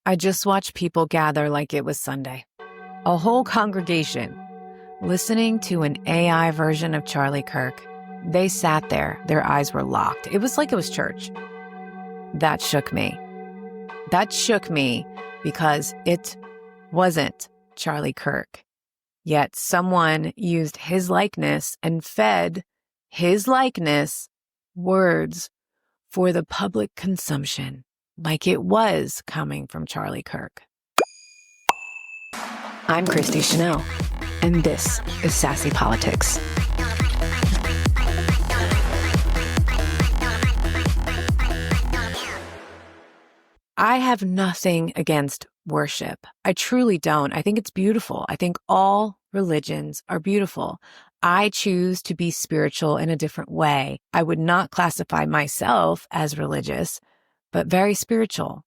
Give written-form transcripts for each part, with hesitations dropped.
I just watched people gather like it was Sunday. A whole congregation listening to an AI version of Charlie Kirk. They sat there. Their eyes were locked. It was like it was church. That shook me. That shook me because it wasn't Charlie Kirk. Yet someone used his likeness and fed his likeness words for the public consumption, like it was coming from Charlie Kirk. I'm Christi Chanelle, and this is Sassy Politics. I have nothing against worship. I truly don't. I think it's beautiful. I think all religions are beautiful. I choose to be spiritual in a different way. I would not classify myself as religious, but very spiritual.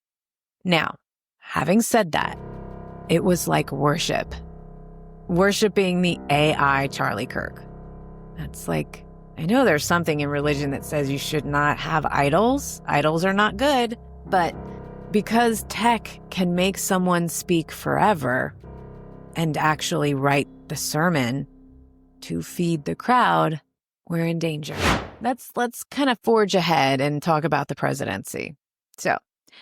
Now, having said that, it was like worship. Worshiping the AI Charlie Kirk. That's like, I know there's something in religion that says you should not have idols. Idols are not good, but because tech can make someone speak forever and actually write the sermon to feed the crowd, we're in danger. Let's kind of forge ahead and talk about the presidency. So,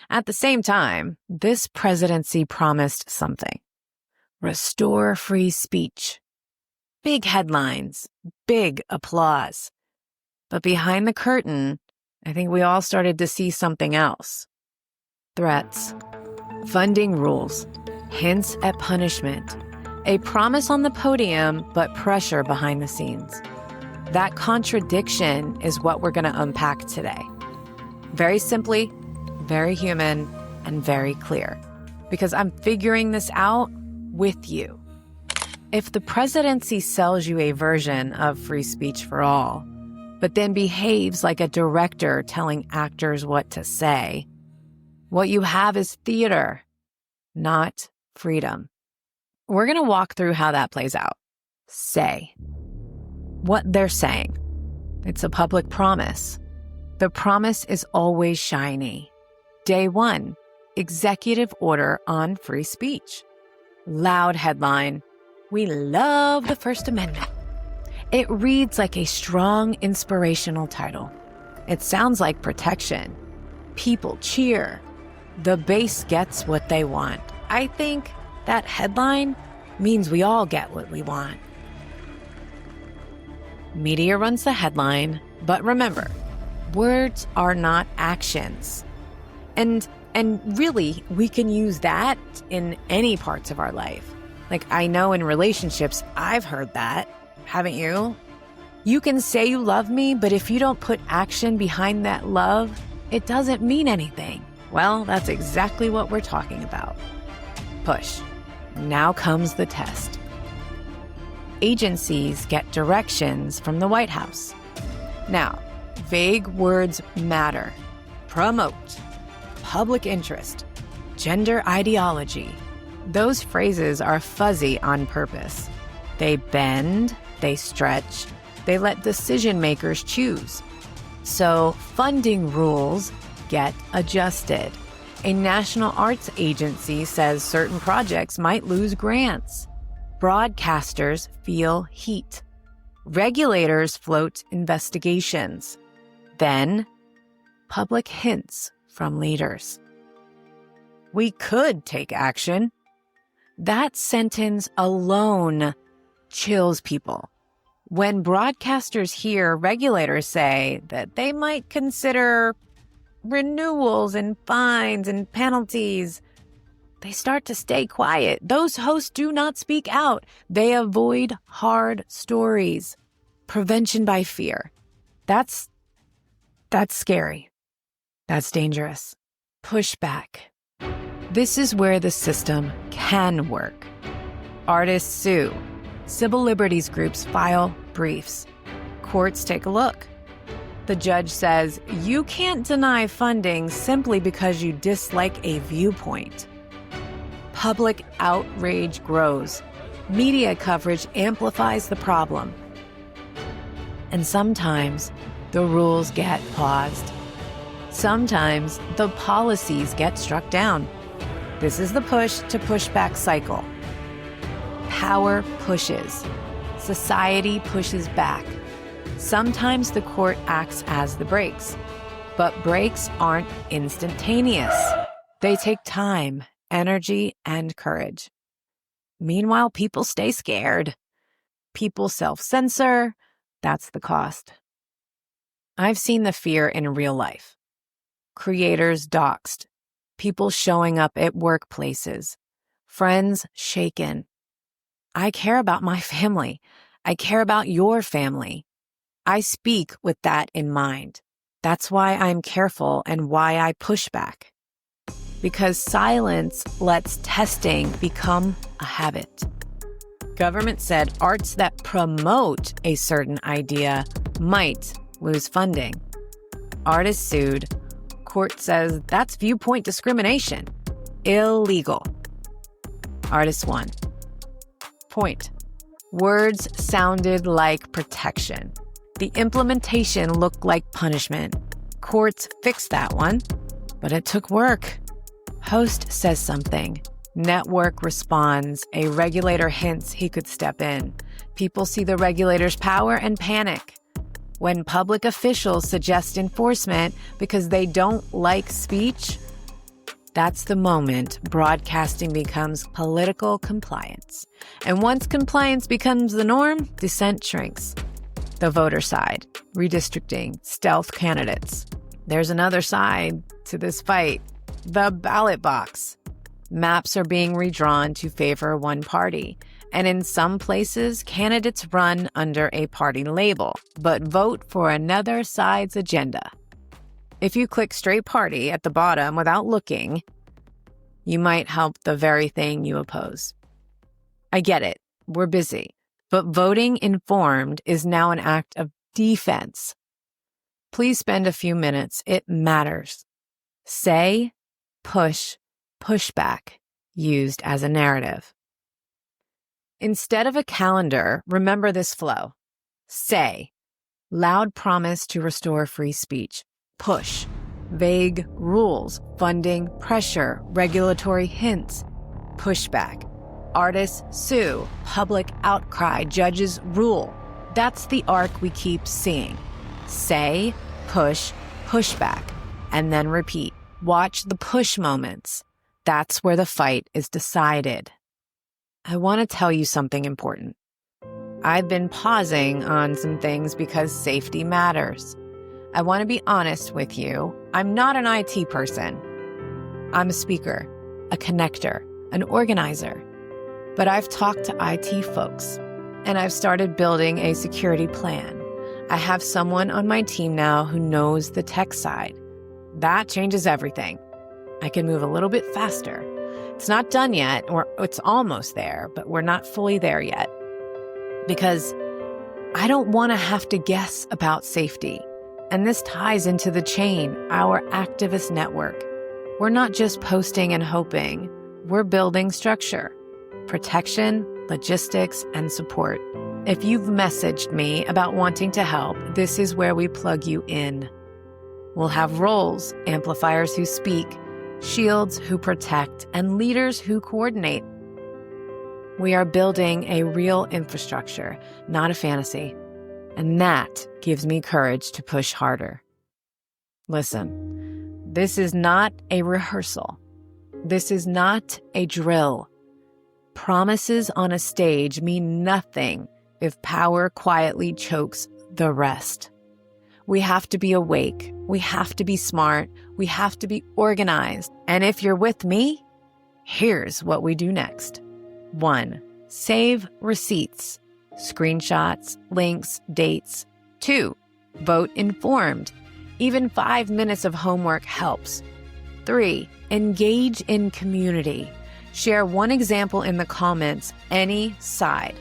at the same time, this presidency promised something. Restore free speech. Big headlines, big applause. But behind the curtain, I think we all started to see something else. Threats, funding rules, hints at punishment, a promise on the podium, but pressure behind the scenes. That contradiction is what we're going to unpack today. Very simply, very human, and very clear. Because I'm figuring this out with you. If the presidency sells you a version of free speech for all, but then behaves like a director telling actors what to say, what you have is theater, not freedom. We're going to walk through how that plays out. Say what they're saying. It's a public promise. The promise is always shiny. Day one, executive order on free speech. Loud headline, we love the First Amendment. It reads like a strong, inspirational title. It sounds like protection. People cheer. The base gets what they want. I think that headline means we all get what we want. Media runs the headline, but remember, words are not actions. And really, we can use that in any parts of our life. Like, I know in relationships, I've heard that. Haven't you? You can say you love me, but if you don't put action behind that love, it doesn't mean anything. Well, that's exactly what we're talking about. Push. Now comes the test. Agencies get directions from the White House. Now, vague words matter. Promote. Public interest. Gender ideology. Those phrases are fuzzy on purpose. They bend, they stretch, they let decision makers choose. So funding rules get adjusted. A national arts agency says certain projects might lose grants. Broadcasters feel heat. Regulators float investigations. Then, public hints from leaders. We could take action. That sentence alone chills people. When broadcasters hear regulators say that they might consider renewals and fines and penalties, they start to stay quiet. Those hosts do not speak out. They avoid hard stories. Prevention by fear. That's scary. That's dangerous. Pushback. This is where the system can work. Artists sue. Civil liberties groups file briefs. Courts take a look. The judge says, you can't deny funding simply because you dislike a viewpoint. Public outrage grows. Media coverage amplifies the problem. And sometimes the rules get paused. Sometimes the policies get struck down. This is the push to pushback cycle. Power pushes. Society pushes back. Sometimes the court acts as the brakes, but brakes aren't instantaneous. They take time, energy, and courage. Meanwhile, people stay scared. People self-censor. That's the cost. I've seen the fear in real life. Creators doxxed. People showing up at workplaces. Friends shaken. I care about my family. I care about your family. I speak with that in mind. That's why I'm careful and why I push back. Because silence lets testing become a habit. Government said arts that promote a certain idea might lose funding. Artists sued. Court says that's viewpoint discrimination. Illegal. Artists won. Point. Words sounded like protection. The implementation looked like punishment. Courts fixed that one, but it took work. Host says something. Network responds. A regulator hints he could step in. People see the regulator's power and panic. When public officials suggest enforcement because they don't like speech, that's the moment broadcasting becomes political compliance. And once compliance becomes the norm, dissent shrinks. The voter side, redistricting, stealth candidates. There's another side to this fight, the ballot box. Maps are being redrawn to favor one party. And in some places, candidates run under a party label, but vote for another side's agenda. If you click straight party at the bottom without looking, you might help the very thing you oppose. I get it. We're busy. But voting informed is now an act of defense. Please spend a few minutes. It matters. Say, push, pushback, used as a narrative. Instead of a calendar, remember this flow. Say, loud promise to restore free speech. Push, vague rules, funding, pressure, regulatory hints. Pushback, artists sue, public outcry, judges rule. That's the arc we keep seeing. Say, push, pushback, and then repeat. Watch the push moments. That's where the fight is decided. I want to tell you something important. I've been pausing on some things because safety matters. I want to be honest with you. I'm not an IT person. I'm a speaker, a connector, an organizer. But I've talked to IT folks, and I've started building a security plan. I have someone on my team now who knows the tech side. That changes everything. I can move a little bit faster. It's not done yet, or it's almost there, but we're not fully there yet. Because I don't want to have to guess about safety. And this ties into the chain, our activist network. We're not just posting and hoping. We're building structure, protection, logistics, and support. If you've messaged me about wanting to help, this is where we plug you in. We'll have roles, amplifiers who speak, shields who protect, and leaders who coordinate. We are building a real infrastructure, not a fantasy. And that gives me courage to push harder. Listen, this is not a rehearsal. This is not a drill. Promises on a stage mean nothing if power quietly chokes the rest. We have to be awake. We have to be smart. We have to be organized. And if you're with me, here's what we do next. 1. Save receipts, screenshots, links, dates. 2. Vote informed. Even 5 minutes of homework helps. 3. Engage in community. Share one example in the comments, any side.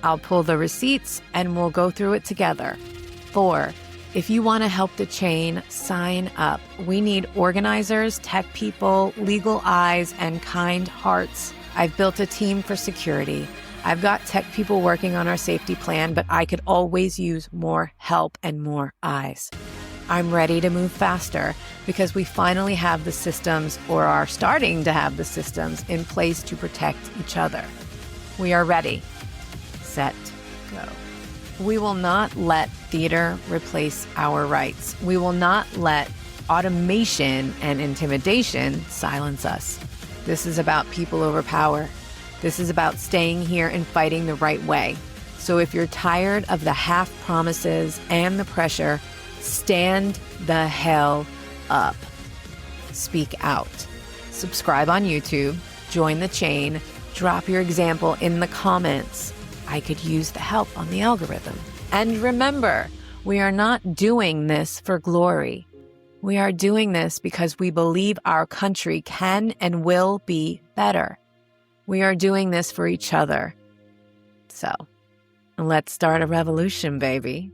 I'll pull the receipts and we'll go through it together. 4. If you want to help the chain, sign up. We need organizers, tech people, legal eyes, and kind hearts. I've built a team for security. I've got tech people working on our safety plan, but I could always use more help and more eyes. I'm ready to move faster because we finally have the systems, or are starting to have the systems, in place to protect each other. We are ready. Set, go. We will not let theater replace our rights. We will not let automation and intimidation silence us. This is about people over power. This is about staying here and fighting the right way. So if you're tired of the half promises and the pressure, stand the hell up. Speak out. Subscribe on YouTube, join the chain, drop your example in the comments. I could use the help on the algorithm. And remember, we are not doing this for glory. We are doing this because we believe our country can and will be better. We are doing this for each other. So, let's start a revolution, baby.